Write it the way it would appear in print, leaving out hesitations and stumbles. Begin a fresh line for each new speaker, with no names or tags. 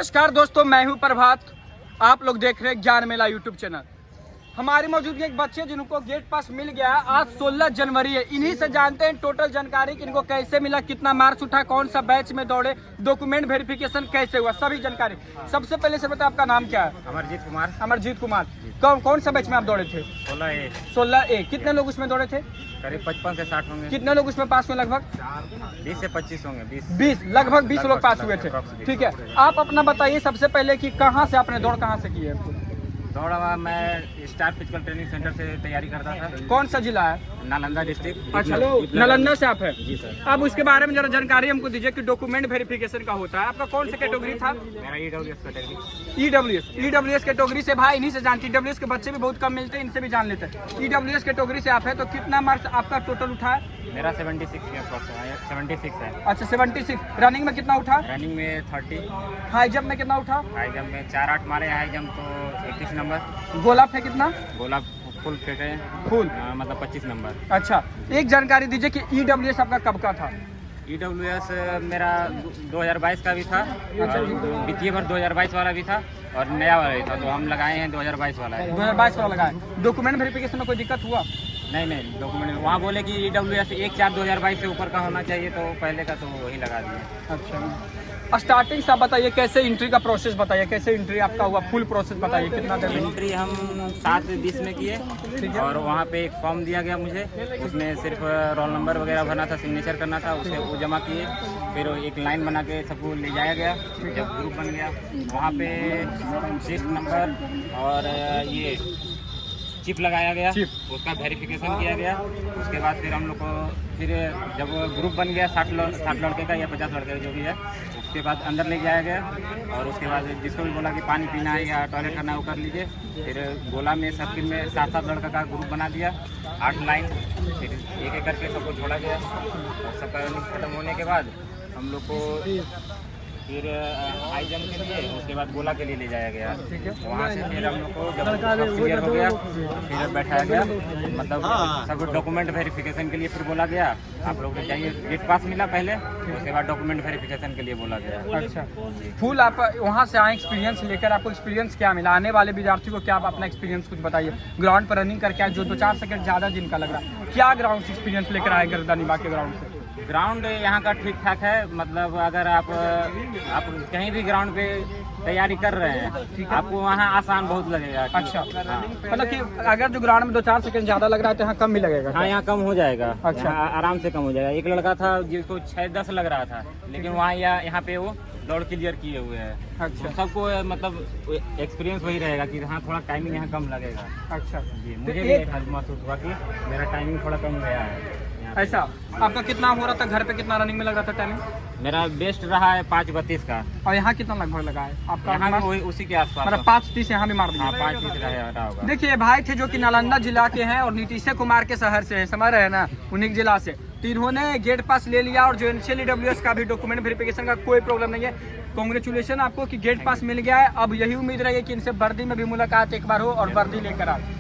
नमस्कार दोस्तों, मैं हूं प्रभात। आप लोग देख रहे हैं ज्ञान मेला यूट्यूब चैनल। हमारी मौजूदगी एक बच्चे जिनको गेट पास मिल गया। आज 16 जनवरी है। इन्हीं से जानते हैं टोटल जानकारी कि इनको कैसे मिला, कितना मार्क्स उठा, कौन सा बैच में दौड़े, डॉक्यूमेंट वेरिफिकेशन कैसे हुआ, सभी जानकारी। सबसे पहले से बताओ, आपका नाम क्या है?
अमरजीत कुमार।
अमरजीत कुमार। कौन सा बैच में आप दौड़े थे? 16A। कितने लोग उसमें दौड़े थे?
करीब 55 से 60 होंगे।
कितने लोग उसमें पास हुए? लगभग
20 से 25 होंगे।
20 लगभग 20 लोग पास हुए थे। ठीक है, आप अपना बताइए सबसे पहले कि कहाँ से आपने दौड़ कहाँ से की है?
दौड़ा मैं स्टार फिजिकल ट्रेनिंग सेंटर से तैयारी करता था।
कौन सा जिला है?
नालंदा डिस्ट्रिक्ट।
अच्छा, नालंदा से आप है?
जी सर।
अब उसके बारे में जरा जानकारी हमको दीजिए कि डॉक्यूमेंट वेरिफिकेशन का होता है। आपका कौन सा कैटेगरी था?
मेरा EWS कैटेगरी।
EWS कैटेगरी से भाई इन्हीं से जानते हैं। EWS के बच्चे भी बहुत कम मिलते हैं, इनसे भी जान लेते हैं। EWS कैटेगरी से आप है तो कितना मार्क्स आपका टोटल उठा है?
मेरा 76 है।
अच्छा, 76। रनिंग में कितना उठा?
रनिंग में 30।
हाई जंप में कितना उठा?
हाई जंप में 4-8 मारे। हाई जंप तो 31 नंबर।
गोला फेंक कितना?
गोला फुल फेंके
फुल
मतलब 25 नंबर।
अच्छा, एक जानकारी दीजिए कि EWS आपका कब का था?
EWS मेरा 2022 का भी था। द्वितीय भर 2022 वाला भी था और नया वाला भी था, तो हम लगाए हैं 2022 वाला है।
2022 वाला लगाए। डॉक्यूमेंट वेरिफिकेशन में कोई दिक्कत हुआ?
नहीं, डॉक्यूमेंट वहाँ बोले कि EWS 1/4/2022 से ऊपर का होना चाहिए, तो पहले का तो वही लगा दिए।
अच्छा, स्टार्टिंग से आप बताइए कैसे एंट्री का प्रोसेस बताइए, कैसे एंट्री आपका हुआ, फुल प्रोसेस बताइए। कितना देर में
एंट्री हम 7:20 में किए और वहाँ पे एक फॉर्म दिया गया मुझे। उसमें सिर्फ रोल नंबर वगैरह भरना था, सिग्नेचर करना था, उसे वो जमा किए। फिर एक लाइन बना के सबको ले जाया गया। जब ग्रुप बन गया वहाँ पे सीट नंबर और ये चिप लगाया गया, उसका वेरिफिकेशन किया गया। उसके बाद फिर हम लोग को फिर जब ग्रुप बन गया 60 लड़के का या 50 लड़के का जो भी है, उसके बाद अंदर ले जाया गया। और उसके बाद जिसको भी बोला कि पानी पीना है या टॉयलेट करना है वो कर लीजिए। फिर गोला में सर्किल में 7-7 लड़का का ग्रुप बना दिया, 8 लाइन। फिर एक एक करके सबको छोड़ा गया और सबका रनिंग खत्म होने के बाद हम लोग को फिर हाई जंप के लिए, उसके बाद गोला के लिए ले जाया गया। वहाँ से फिर हम लोग को जब सब क्लियर हो गया फिर बैठाया गया, मतलब सब डॉक्यूमेंट वेरिफिकेशन के लिए फिर बोला गया आप लोग जाइए। गेट पास मिला पहले, उसके बाद डॉक्यूमेंट वेरिफिकेशन के लिए बोला गया।
अच्छा, फुल आप वहाँ से आए एक्सपीरियंस लेकर, आपको एक्सपीरियंस क्या मिला? आने वाले विद्यार्थी को क्या आप अपना एक्सपीरियंस कुछ बताइए। ग्राउंड पर रनिंग करके आए, जो 2-4 सेकंड ज़्यादा जिनका लग रहा है, क्या ग्राउंड से एक्सपीरियंस लेकर आए गर्दानीबाग के ग्राउंड से?
ग्राउंड यहाँ का ठीक ठाक है, मतलब अगर आप कहीं भी ग्राउंड पे तैयारी कर रहे हैं आपको वहाँ आसान बहुत लगेगा।
अच्छा, मतलब कि अगर जो ग्राउंड में 2-4 सेकंड ज़्यादा लग रहा है तो यहाँ कम भी लगेगा?
हाँ, यहाँ कम हो जाएगा।
अच्छा,
आराम से कम हो जाएगा। एक लड़का था जिसको 6-10 लग रहा था, लेकिन वहाँ यहाँ पे वो दौड़ क्लियर किए हुए हैं।
अच्छा,
तो सबको मतलब एक्सपीरियंस वही रहेगा कि हाँ थोड़ा टाइमिंग यहाँ कम लगेगा।
अच्छा
जी, मुझे भी महसूस हुआ कि मेरा टाइमिंग थोड़ा कम गया है।
ऐसा आपका कितना हो रहा था? घर पे कितना रनिंग में लग रहा था टाइमिंग?
मेरा बेस्ट रहा है 5:32 का।
और यहाँ कितना लगभग लगा है आपका?
यहाँ भी उसी के आसपास,
मतलब 5:30 यहाँ भी मार दिया।
5:30 रहा होगा।
देखिए भाई थे जो कि नालंदा जिला के हैं और नीतीश कुमार के शहर से है, समझ रहे हैं ना, उन्हीं जिला से। तो इन्होंने गेट पास ले लिया और जो EWS का भी डॉक्यूमेंट वेरिफिकेशन का कोई प्रॉब्लम नहीं है। कांग्रेचुलेशन आपको कि गेट पास मिल गया है। अब यही उम्मीद रहेगी कि इनसे वर्दी में भी मुलाकात एक बार हो और वर्दी लेकर आए।